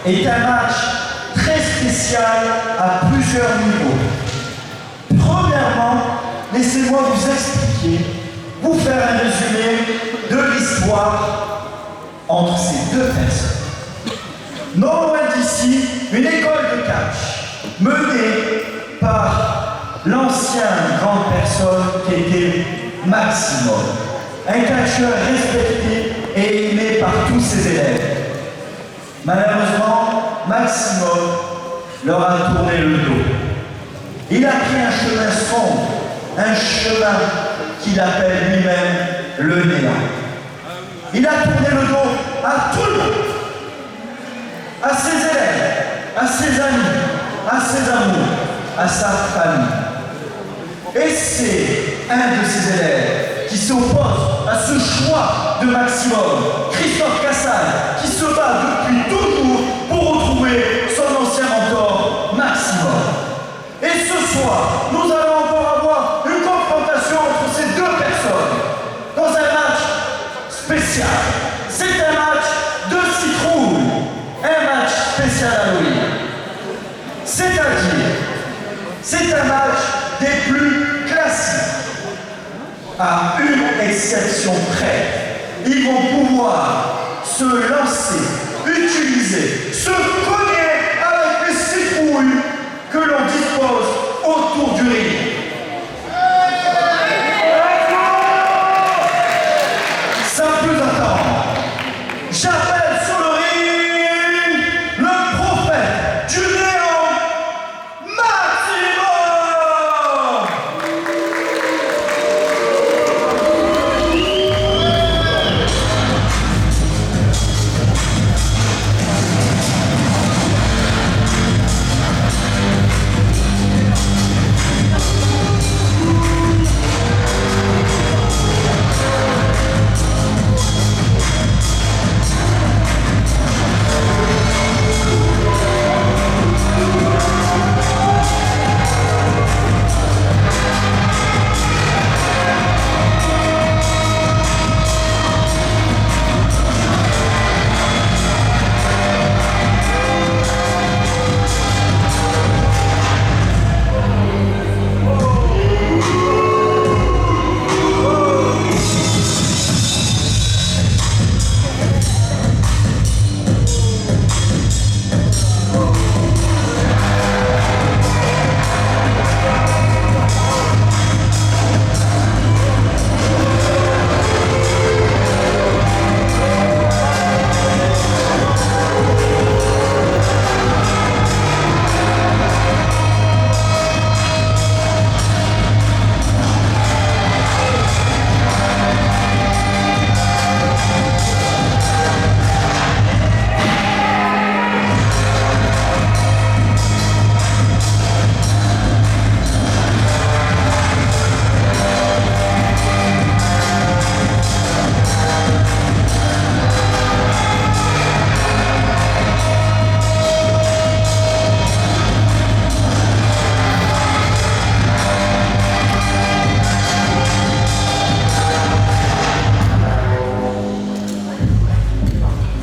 est un match très spécial à plusieurs niveaux. Premièrement, laissez-moi vous expliquer, vous faire un résumé de l'histoire entre ces deux personnes. Non loin d'ici, une école de catch menée par l'ancienne grande personne qui était Maximov, un catcheur respecté et aimé par tous ses élèves. Malheureusement, Maximov leur a tourné le dos. Il a pris un chemin sombre, un chemin qu'il appelle lui-même le néant. Il a tourné le dos à tout le monde, à ses élèves, à ses amis, à ses amours, à sa famille. Et c'est un de ses élèves qui s'oppose à ce choix de Maximov, Christophe Cassal, qui se bat depuis toujours pour retrouver son ancien mentor, Maximov. Et ce soir, nous allons encore avoir une confrontation entre ces deux personnes dans un match spécial. C'est un match de citrouille, un match spécial Halloween. C'est-à-dire, c'est un match des plus classiques. À une exception près, ils vont pouvoir se lancer, utiliser, se cogner avec les citrouilles que l'on dispose autour du ring. Sans plus attendre, j'appelle sur le ring le prophète du néant, Maximov!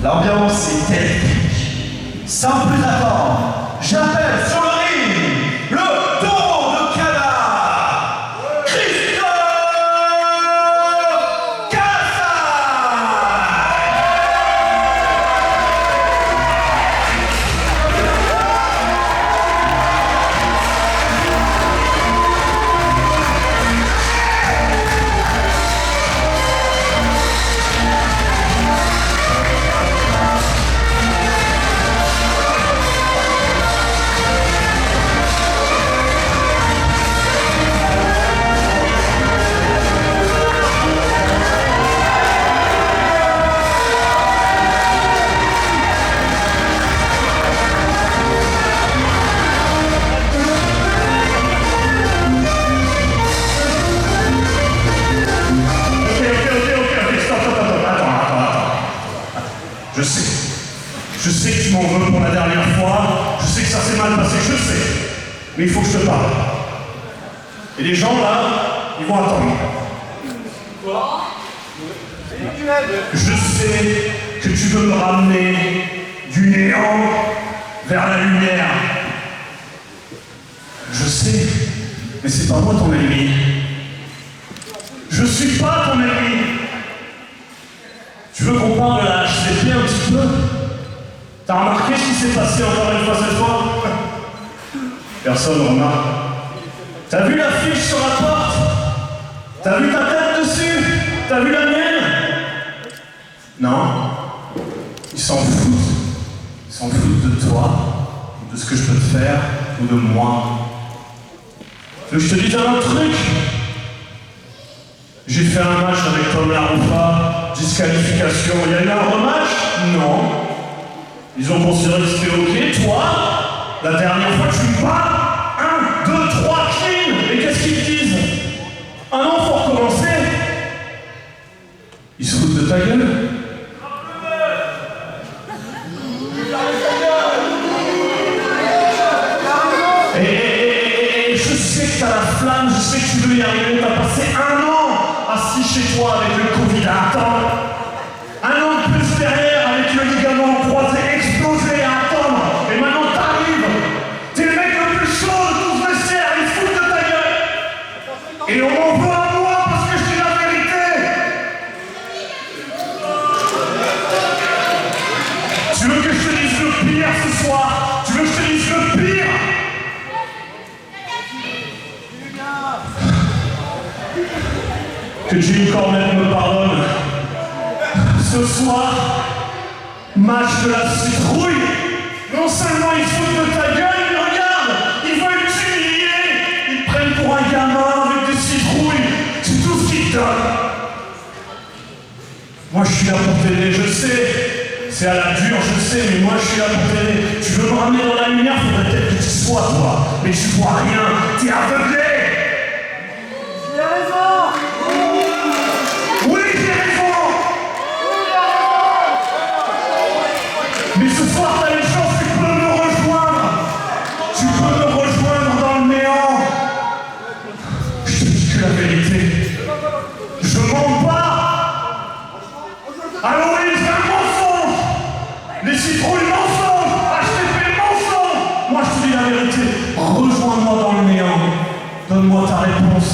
L'ambiance est électrique. Sans plus attendre, j'appelle sur le ring le taureau de Canard, Christophe Cassal! Je sais que tu m'en veux pour la dernière fois, je sais que ça s'est mal passé, je sais. Mais il faut que je te parle. Et les gens là, ils vont attendre. Quoi? Je sais que tu veux me ramener du néant vers la lumière. Je sais, mais c'est pas moi ton ennemi. Je suis pas ton ennemi. Tu veux qu'on parle de la HCP un petit peu? T'as remarqué ce qui s'est passé encore une fois cette fois? Personne ne remarque. T'as vu l'affiche sur la porte? T'as vu ta tête dessus? T'as vu la mienne? Non. Ils s'en foutent. Ils s'en foutent de toi, de ce que je peux te faire, ou de moi. Tu veux que je te dise un autre truc? J'ai fait un match avec Tom Laroufa, disqualification. Il y a eu un rematch? Non. Ils ont considéré que c'était ok. Toi, la dernière fois, tu me bats 1, 2, 3 clean. Et qu'est-ce qu'ils te disent? Ah non, faut recommencer. Ils se foutent de ta gueule. Et je sais que t'as la flamme, je sais que tu veux y arriver. T'as passé 1 an assis chez toi avec le Covid à attendre. 1 an de plus derrière avec le ligament croisé explosé à attendre. Et maintenant t'arrives. T'es le mec le plus chaud de tout ce vestiaire. Ils se foutent de ta gueule. Et on m'en veut à moi parce que je dis la vérité. Tu veux que je te dise le pire ce soir? Tu veux que je te dise le pire? Que Jim Cornette me pardonne. Ce soir, match de la citrouille. Non seulement ils foutent de ta gueule, mais regarde, ils veulent t'humilier. Ils te prennent pour un gamin avec des citrouilles. C'est tout ce qu'ils te donnent. Moi je suis là pour t'aider, je sais. C'est à la dure, je sais, mais moi je suis là pour t'aider. Tu veux me ramener dans la lumière, faudrait peut-être que tu sois toi. Mais tu vois rien, t'es aveuglé. Il a raison! Oui, j'ai raison. Mais ce soir, t'as une chance, tu peux me rejoindre. Tu peux me rejoindre dans le néant. Je te dis que la vérité. Je mens pas. Aloïs, un mensonge. Les citrouilles, mensonge. HTP, mensonge. Moi, je te dis la vérité. Rejoins-moi dans le néant. Donne-moi ta réponse.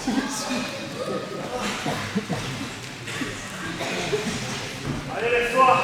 Allez, lève-toi.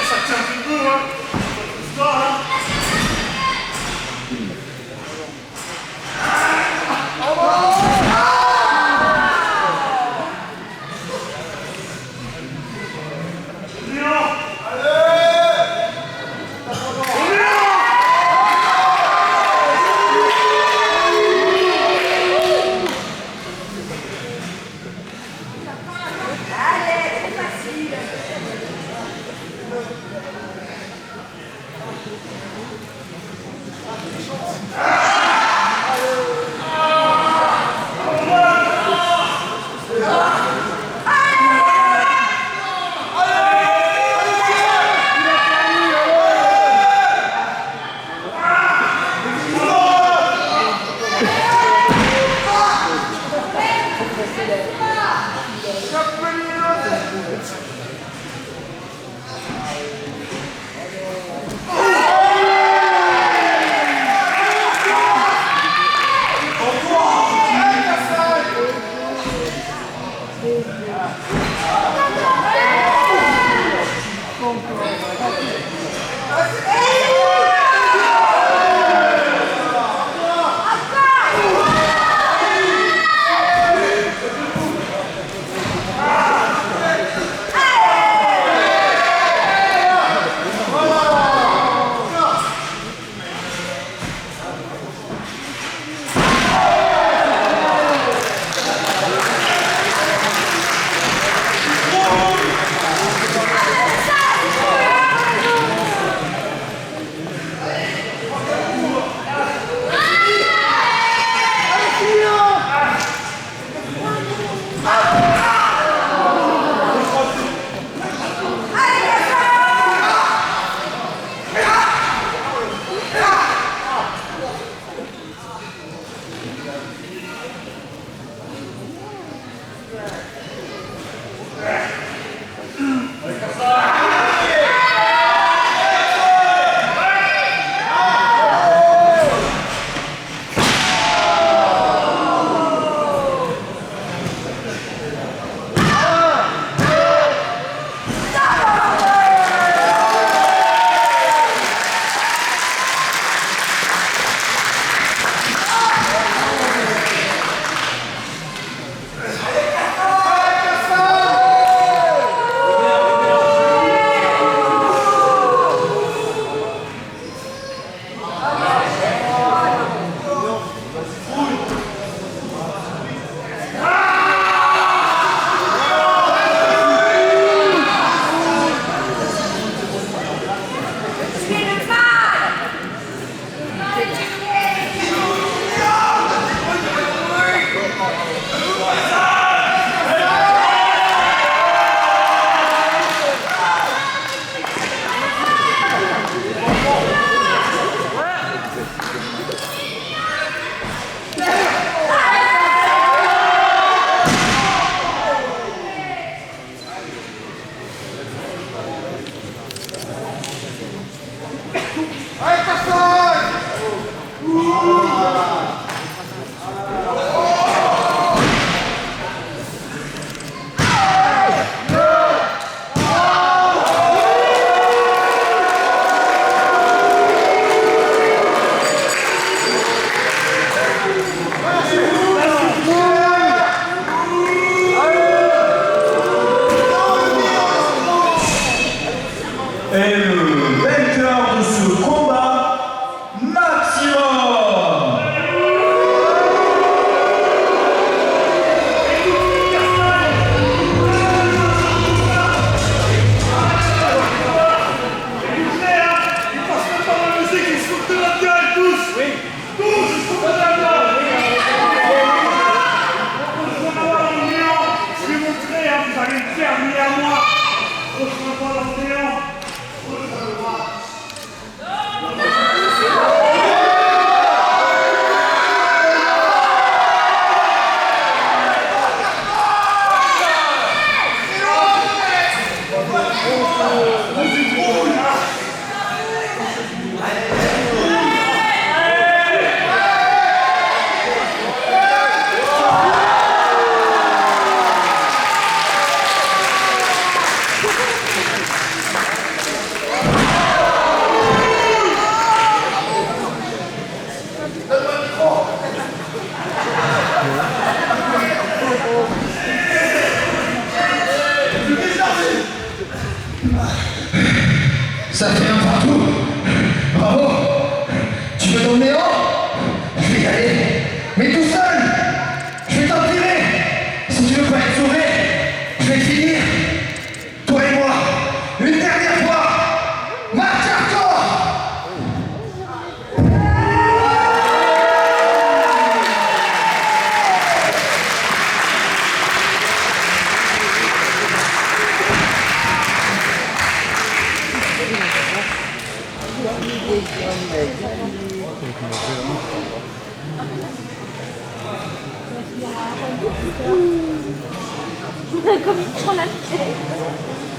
Ça tient debout, hein. Cette histoire, hein. Allez, c'est facile. est le vainqueur de ce combat, Maximum. Ça fait un partout. Bravo. Tu veux dans le néant? Je vais y aller. Mais tout seul. Je vais t'en tirer. Si tu veux pas être sauvé, je vais finir. Toi et moi. Une dernière fois. Marche hardcore. Comme il prend la tête.